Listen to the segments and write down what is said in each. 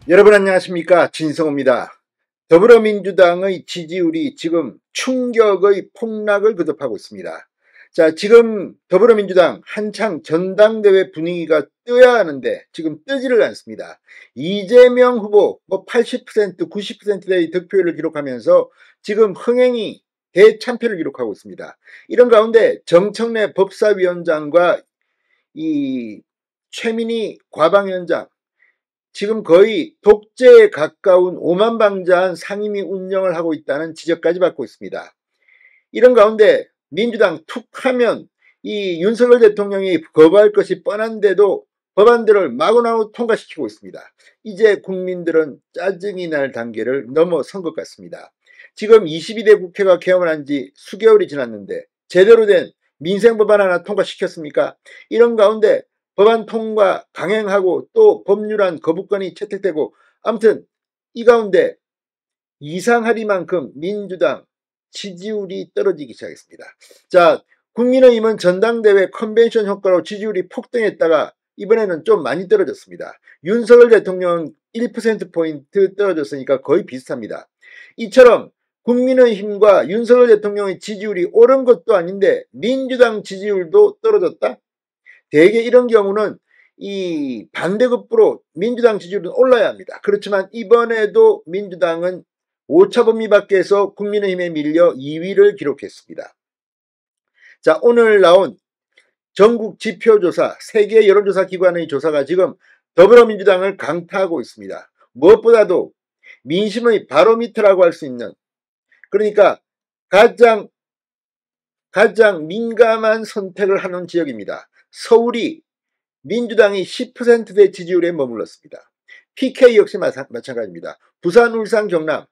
여러분 안녕하십니까, 진성호입니다. 더불어민주당의 지지율이 지금 충격의 폭락을 거듭하고 있습니다. 자, 지금 더불어민주당 한창 전당대회 분위기가 떠야 하는데 지금 뜨지를 않습니다. 이재명 후보 80%, 90%대의 득표율을 기록하면서 지금 흥행이 대참패를 기록하고 있습니다. 이런 가운데 정청래 법사위원장과 이 최민희 과방위원장, 지금 거의 독재에 가까운 오만방자한 상임위 운영을 하고 있다는 지적까지 받고 있습니다. 이런 가운데 민주당 툭 하면 이 윤석열 대통령이 거부할 것이 뻔한데도 법안들을 마구마구 통과시키고 있습니다. 이제 국민들은 짜증이 날 단계를 넘어선 것 같습니다. 지금 22대 국회가 개원을 한 지 수개월이 지났는데 제대로 된 민생법안 하나 통과시켰습니까? 이런 가운데 법안 통과 강행하고 또 법률안 거부권이 채택되고, 아무튼 이 가운데 이상하리만큼 민주당 지지율이 떨어지기 시작했습니다. 자, 국민의힘은 전당대회 컨벤션 효과로 지지율이 폭등했다가 이번에는 좀 많이 떨어졌습니다. 윤석열 대통령 1%포인트 떨어졌으니까 거의 비슷합니다. 이처럼 국민의힘과 윤석열 대통령의 지지율이 오른 것도 아닌데 민주당 지지율도 떨어졌다? 대개 이런 경우는 이 반대급부로 민주당 지지율은 올라야 합니다. 그렇지만 이번에도 민주당은 오차범위 밖에서 국민의힘에 밀려 2위를 기록했습니다. 자, 오늘 나온 전국 지표조사, 세계 여론조사 기관의 조사가 지금 더불어민주당을 강타하고 있습니다. 무엇보다도 민심의 바로미터라고 할 수 있는, 그러니까 가장 민감한 선택을 하는 지역입니다. 서울이 민주당이 10%대 지지율에 머물렀습니다. PK 역시 마찬가지입니다. 부산, 울산, 경남,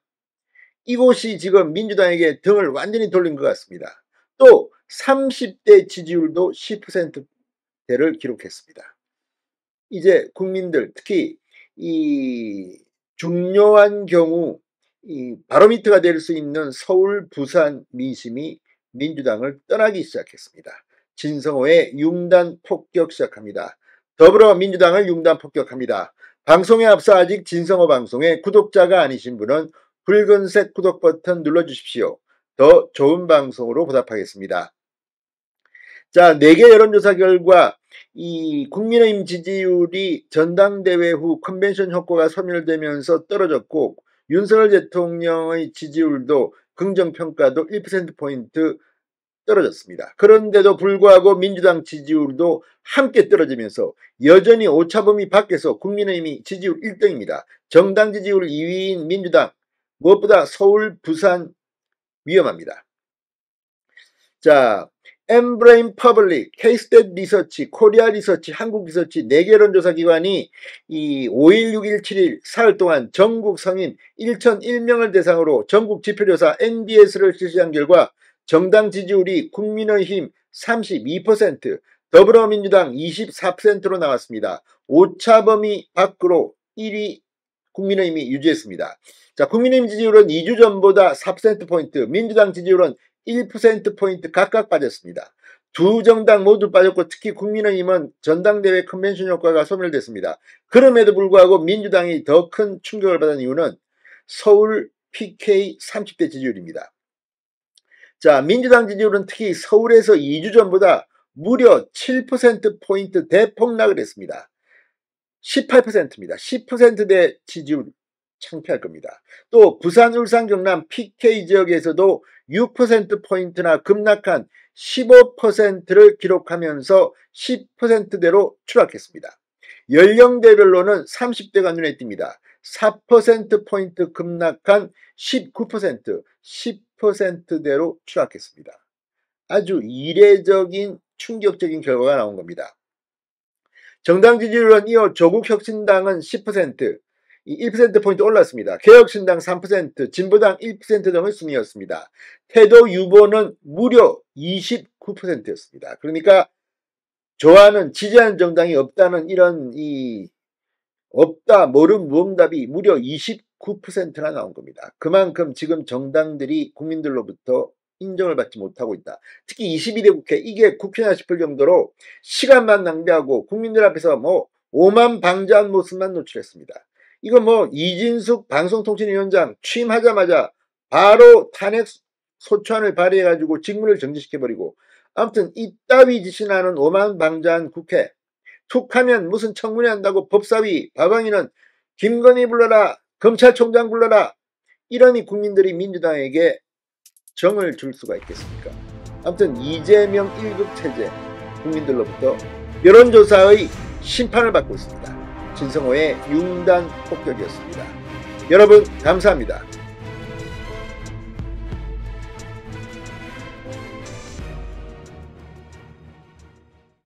이곳이 지금 민주당에게 등을 완전히 돌린 것 같습니다. 또 30대 지지율도 10%대를 기록했습니다. 이제 국민들, 특히 이 중요한 경우 이 바로미터가 될 수 있는 서울, 부산 민심이 민주당을 떠나기 시작했습니다. 진성호의 융단 폭격 시작합니다. 더불어민주당을 융단 폭격합니다. 방송에 앞서 아직 진성호 방송의 구독자가 아니신 분은 붉은색 구독 버튼 눌러주십시오. 더 좋은 방송으로 보답하겠습니다. 자, 4개 여론조사 결과 이 국민의힘 지지율이 전당대회 후 컨벤션 효과가 소멸되면서 떨어졌고, 윤석열 대통령의 지지율도 긍정평가도 1%포인트 떨어졌습니다. 그런데도 불구하고 민주당 지지율도 함께 떨어지면서 여전히 오차범위 밖에서 국민의힘이 지지율 1등입니다. 정당 지지율 2위인 민주당, 무엇보다 서울, 부산 위험합니다. 자, 엠브레인 퍼블릭, K-스탯 리서치, 코리아 리서치, 한국 리서치 4개 여론조사 기관이 이 5일, 6일, 7일 사흘 동안 전국 성인 1,001명을 대상으로 전국 지표조사 NBS를 실시한 결과 정당 지지율이 국민의힘 32%, 더불어민주당 24%로 나왔습니다. 오차범위 밖으로 1위 국민의힘이 유지했습니다. 자, 국민의힘 지지율은 2주 전보다 4%포인트, 민주당 지지율은 1%포인트 각각 빠졌습니다. 두 정당 모두 빠졌고, 특히 국민의힘은 전당대회 컨벤션 효과가 소멸됐습니다. 그럼에도 불구하고 민주당이 더 큰 충격을 받은 이유는 서울 PK 30대 지지율입니다. 자, 민주당 지지율은 특히 서울에서 2주 전보다 무려 7%포인트 대폭락을 했습니다. 18%입니다. 10%대 지지율 창피할 겁니다. 또 부산, 울산, 경남 PK 지역에서도 6%포인트나 급락한 15%를 기록하면서 10%대로 추락했습니다. 연령대별로는 30대가 눈에 띕니다. 4%포인트 급락한 19%, 10%대로 추락했습니다. 아주 이례적인 충격적인 결과가 나온 겁니다. 정당 지지율은 이어 조국혁신당은 10%, 1%포인트 올랐습니다. 개혁신당 3%, 진보당 1% 등의 순이었습니다. 태도 유보는 무려 29%였습니다. 그러니까 좋아하는, 지지하는 정당이 없다는 이런 없다, 모름, 무응답이 무려 29%나 나온 겁니다. 그만큼 지금 정당들이 국민들로부터 인정을 받지 못하고 있다. 특히 22대 국회, 이게 국회나 싶을 정도로 시간만 낭비하고 국민들 앞에서 오만방자한 모습만 노출했습니다. 이거 뭐 이진숙 방송통신위원장 취임하자마자 바로 탄핵 소추안을 발의해가지고 직무를 정지시켜버리고, 아무튼 이따위 짓이 나는 오만방자한 국회, 툭하면 무슨 청문회 한다고 법사위, 박광희는 김건희 불러라, 검찰총장 불러라, 이러니 국민들이 민주당에게 정을 줄 수가 있겠습니까? 아무튼 이재명 1급 체제, 국민들로부터 여론조사의 심판을 받고 있습니다. 진성호의 융단 폭격이었습니다. 여러분 감사합니다.